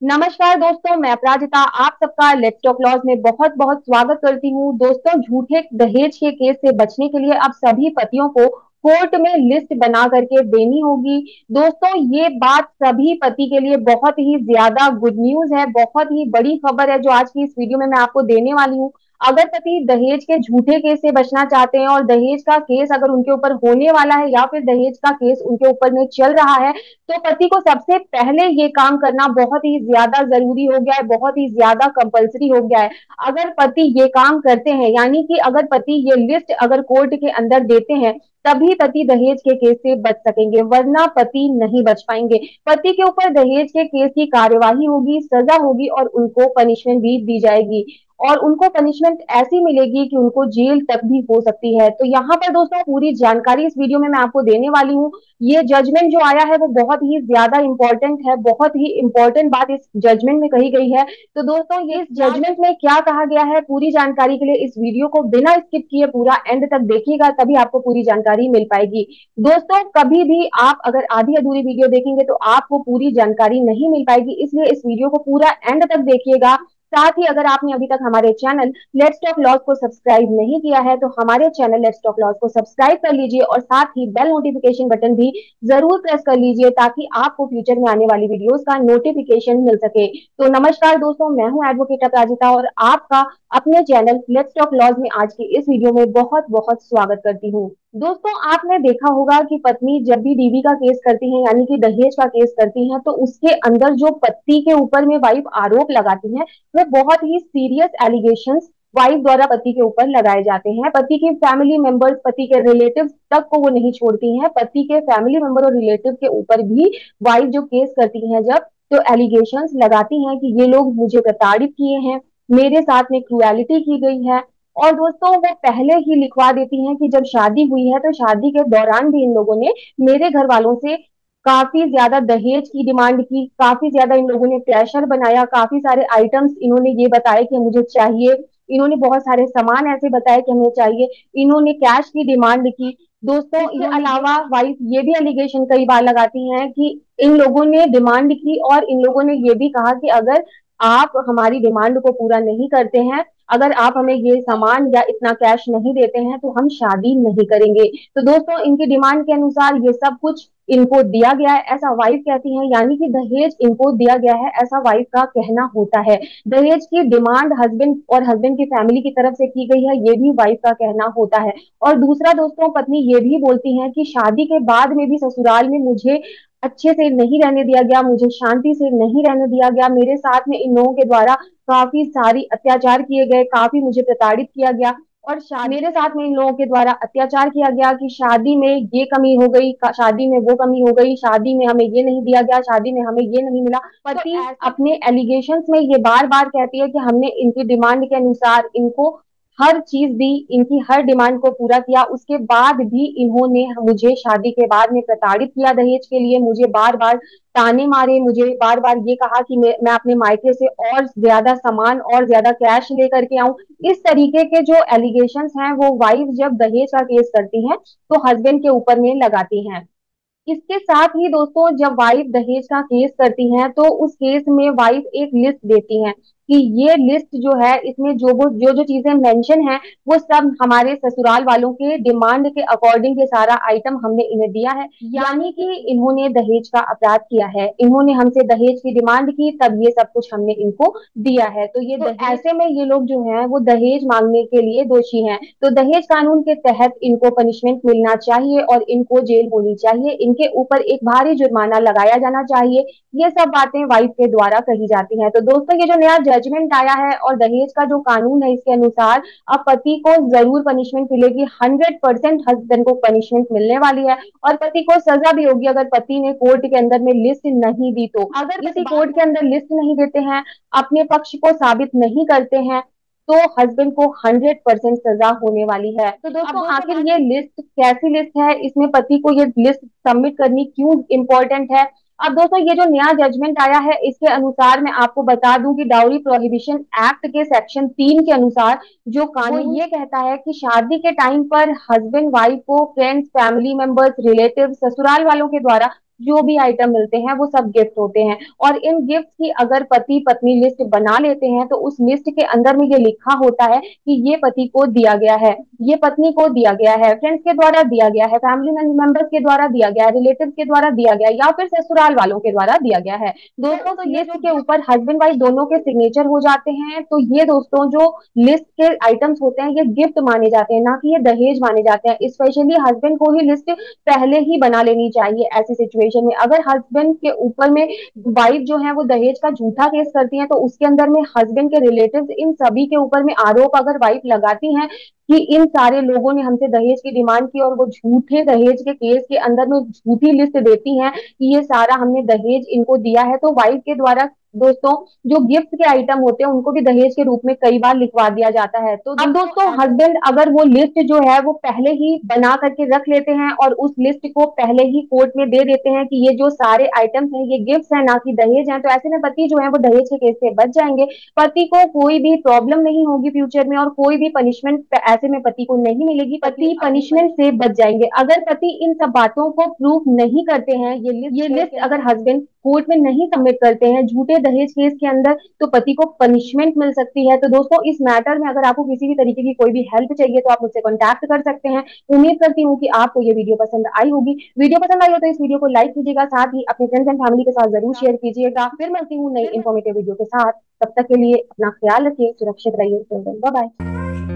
नमस्कार दोस्तों, मैं अपराजिता आप सबका लेट्स टॉक लॉज में बहुत बहुत स्वागत करती हूँ। दोस्तों, झूठे दहेज के केस से बचने के लिए अब सभी पतियों को कोर्ट में लिस्ट बना करके देनी होगी। दोस्तों, ये बात सभी पति के लिए बहुत ही ज्यादा गुड न्यूज है, बहुत ही बड़ी खबर है जो आज की इस वीडियो में मैं आपको देने वाली हूँ। अगर पति दहेज के झूठे केस से बचना चाहते हैं और दहेज का केस अगर उनके ऊपर होने वाला है या फिर दहेज का केस उनके ऊपर में चल रहा है, तो पति को सबसे पहले ये काम करना बहुत ही ज्यादा जरूरी हो गया है, बहुत ही ज्यादा कंपलसरी हो गया है। अगर पति ये काम करते हैं, यानी कि अगर पति ये लिस्ट अगर कोर्ट के अंदर देते हैं, तभी पति दहेज के केस से बच सकेंगे, वरना पति नहीं बच पाएंगे। पति के ऊपर दहेज के केस की कार्यवाही होगी, सजा होगी और उनको पनिशमेंट भी दी जाएगी। और उनको पनिशमेंट ऐसी मिलेगी कि उनको जेल तक भी हो सकती है। तो यहाँ पर दोस्तों पूरी जानकारी इस वीडियो में मैं आपको देने वाली हूँ। ये जजमेंट जो आया है वो बहुत ही ज्यादा इंपॉर्टेंट है, बहुत ही इंपॉर्टेंट बात इस जजमेंट में कही गई है। तो दोस्तों, ये इस जजमेंट में क्या कहा गया है, पूरी जानकारी के लिए इस वीडियो को बिना स्किप किए पूरा एंड तक देखिएगा, तभी आपको पूरी जानकारी मिल पाएगी। दोस्तों, कभी भी आप अगर आधी अधूरी वीडियो देखेंगे तो आपको पूरी जानकारी नहीं मिल पाएगी, इसलिए इस वीडियो को पूरा एंड तक देखिएगा। साथ ही अगर आपने अभी तक हमारे चैनल लेट्स टॉक लॉज को सब्सक्राइब नहीं किया है तो हमारे चैनल लेट्स टॉक लॉज को सब्सक्राइब कर लीजिए और साथ ही बेल नोटिफिकेशन बटन भी जरूर प्रेस कर लीजिए, ताकि आपको फ्यूचर में आने वाली वीडियोस का नोटिफिकेशन मिल सके। तो नमस्कार दोस्तों, मैं हूं एडवोकेट अपराजिता और आपका अपने चैनल लेट्स टॉक लॉज में आज की इस वीडियो में बहुत बहुत स्वागत करती हूँ। दोस्तों, आपने देखा होगा कि पत्नी जब भी बीवी का केस करती है, यानी कि दहेज का केस करती है, तो उसके अंदर जो पति के ऊपर में वाइफ आरोप लगाती है वो बहुत ही सीरियस एलिगेशंस वाइफ द्वारा पति के ऊपर लगाए जाते हैं। पति के फैमिली मेंबर्स, पति के रिलेटिव्स तक को वो नहीं छोड़ती हैं। पति के फैमिली मेंबर और रिलेटिव के ऊपर भी वाइफ जो केस करती हैं जब, तो एलिगेशंस लगाती हैं कि ये लोग मुझे प्रताड़ित किए हैं, मेरे साथ में क्रूएलिटी की गई है। और दोस्तों, वो पहले ही लिखवा देती हैं कि जब शादी हुई है तो शादी के दौरान भी इन लोगों ने मेरे घर वालों से काफी ज्यादा दहेज की डिमांड की, काफी ज्यादा इन लोगों ने प्रेशर बनाया, काफी सारे आइटम्स इन्होंने ये बताया कि मुझे चाहिए, इन्होंने बहुत सारे सामान ऐसे बताए कि हमें चाहिए, इन्होंने कैश की डिमांड की। दोस्तों, इसके अलावा वाइफ ये भी एलिगेशन कई बार लगाती हैं कि इन लोगों ने डिमांड की और इन लोगों ने ये भी कहा कि अगर आप हमारी डिमांड को पूरा नहीं करते हैं, अगर आप हमें ये सामान या इतना कैश नहीं देते हैं, तो हम शादी नहीं करेंगे। तो दोस्तों, इनकी डिमांड के अनुसार ये सब कुछ इनको दिया गया है, ऐसा वाइफ कहती है, यानी कि दहेज इनको दिया गया है, ऐसा वाइफ का कहना होता है। दहेज की डिमांड हस्बैंड और हस्बैंड की फैमिली की तरफ से की गई है, ये भी वाइफ का कहना होता है। और दूसरा दोस्तों, पत्नी ये भी बोलती है कि शादी के बाद में भी ससुराल में मुझे अच्छे से नहीं रहने दिया गया, मुझे शांति से नहीं रहने दिया गया, मेरे साथ में इन लोगों के द्वारा काफी सारी अत्याचार किए गए, काफी मुझे प्रताड़ित किया गया और मेरे साथ में इन लोगों के द्वारा अत्याचार किया गया कि शादी में ये कमी हो गई, शादी में वो कमी हो गई, शादी में हमें ये नहीं दिया गया, शादी में हमें ये नहीं मिला। पति अपने एलिगेशंस में ये बार बार कहती है कि हमने इनकी डिमांड के अनुसार इनको हर चीज दी, इनकी हर डिमांड को पूरा किया, उसके बाद भी इन्होंने मुझे शादी के बाद में प्रताड़ित किया दहेज के लिए, मुझे बार बार ताने मारे, मुझे बार बार ये कहा कि मैं अपने मायके से और ज्यादा सामान और ज्यादा कैश लेकर के आऊं। इस तरीके के जो एलिगेशंस हैं वो वाइफ जब दहेज का केस करती हैं तो हस्बैंड के ऊपर में लगाती हैं। इसके साथ ही दोस्तों, जब वाइफ दहेज का केस करती हैं तो उस केस में वाइफ एक लिस्ट देती हैं कि ये लिस्ट जो है इसमें जो चीजें मेंशन है वो सब हमारे ससुराल वालों के डिमांड के अकॉर्डिंग ये सारा आइटम हमने इन्हें दिया है, यानी कि इन्होंने दहेज का अपराध किया है, इन्होंने हमसे दहेज की डिमांड की, तब ये सब कुछ हमने इनको दिया है। तो ये ऐसे में ये लोग जो है वो दहेज मांगने के लिए दोषी हैं। तो दहेज कानून के तहत इनको पनिशमेंट मिलना चाहिए और इनको जेल होनी चाहिए, इनके ऊपर एक भारी जुर्माना लगाया जाना चाहिए। ये सब बातें वाइफ के द्वारा कही जाती हैं। तो दोस्तों, ये जो नया जजमेंट आया है और दहेज का जो कानून है इसके अनुसार अब पति को जरूर पनिशमेंट मिलेगी, 100% हस्बैंड को पनिशमेंट मिलने वाली है और पति को सजा भी होगी अगर पति ने कोर्ट के अंदर में लिस्ट नहीं दी। तो अगर किसी कोर्ट के अंदर लिस्ट नहीं देते हैं, अपने पक्ष को साबित नहीं करते हैं, तो हस्बैंड को 100% सजा होने वाली है। तो दोस्तों, आखिर ये लिस्ट कैसी लिस्ट है, इसमें पति को ये लिस्ट सबमिट करनी क्यों इंपॉर्टेंट है? अब दोस्तों, ये जो नया जजमेंट आया है इसके अनुसार मैं आपको बता दूं कि डाउरी प्रोहिबिशन एक्ट के सेक्शन 3 के अनुसार जो कानून ये कहता है कि शादी के टाइम पर हस्बैंड वाइफ को फ्रेंड्स, फैमिली मेंबर्स, रिलेटिव, ससुराल वालों के द्वारा जो भी आइटम मिलते हैं वो सब गिफ्ट होते हैं। और इन गिफ्ट की अगर पति पत्नी लिस्ट बना लेते हैं तो उस लिस्ट के अंदर में ये लिखा होता है कि ये पति को दिया गया है, ये पत्नी को दिया गया है, फ्रेंड्स के द्वारा दिया गया है, फैमिली मेंबर्स के द्वारा दिया गया है, रिलेटिव के द्वारा दिया गया है, या फिर ससुराल वालों के द्वारा दिया गया है। दोस्तों तो लिस्ट के ऊपर हस्बैंड वाइफ दोनों के सिग्नेचर हो जाते हैं। तो ये दोस्तों जो लिस्ट के आइटम्स होते हैं ये गिफ्ट माने जाते हैं, ना कि ये दहेज माने जाते हैं। स्पेशली हस्बैंड को ही लिस्ट पहले ही बना लेनी चाहिए ऐसी सिचुएशन में। अगर हस्बैंड के ऊपर में वाइफ जो है वो दहेज का झूठा केस करती है तो उसके अंदर में हस्बैंड के रिलेटिव्स इन सभी के ऊपर में आरोप अगर वाइफ लगाती है कि इन सारे लोगों ने हमसे दहेज की डिमांड की, और वो झूठे दहेज के केस के अंदर में झूठी लिस्ट देती हैं कि ये सारा हमने दहेज इनको दिया है, तो वाइफ के द्वारा दोस्तों जो गिफ्ट के आइटम होते हैं उनको भी दहेज के रूप में कई बार लिखवा दिया जाता है। तो अब दोस्तों हस्बैंड अगर वो लिस्ट जो है वो पहले ही बना करके रख लेते हैं और उस लिस्ट को पहले ही कोर्ट में दे देते हैं कि ये जो सारे आइटम्स हैं ये गिफ्ट है ना कि दहेज है, तो ऐसे में पति जो है वो दहेज के केस से बच जाएंगे। पति को कोई भी प्रॉब्लम नहीं होगी फ्यूचर में और कोई भी पनिशमेंट ऐसे में पति को नहीं मिलेगी, पति पनिशमेंट से बच जाएंगे। अगर पति इन सब बातों को प्रूफ नहीं करते हैं, ये लिस्ट अगर हस्बैंड कोर्ट में नहीं सबमिट करते हैं झूठे दहेज केस के अंदर, तो पति को पनिशमेंट मिल सकती है। तो दोस्तों इस मैटर में अगर आपको किसी भी तरीके की कोई भी हेल्प चाहिए तो आप मुझसे कॉन्टैक्ट कर सकते हैं। उम्मीद करती हूँ कि आपको ये वीडियो पसंद आई होगी। वीडियो पसंद आई हो तो इस वीडियो को लाइक कीजिएगा, साथ ही अपने फ्रेंड्स एंड फैमिली के साथ जरूर शेयर कीजिएगा। फिर मिलती हूँ नई इन्फॉर्मेटिव वीडियो के साथ, तब तक के लिए अपना ख्याल रखिए, सुरक्षित रहिए। Bye bye.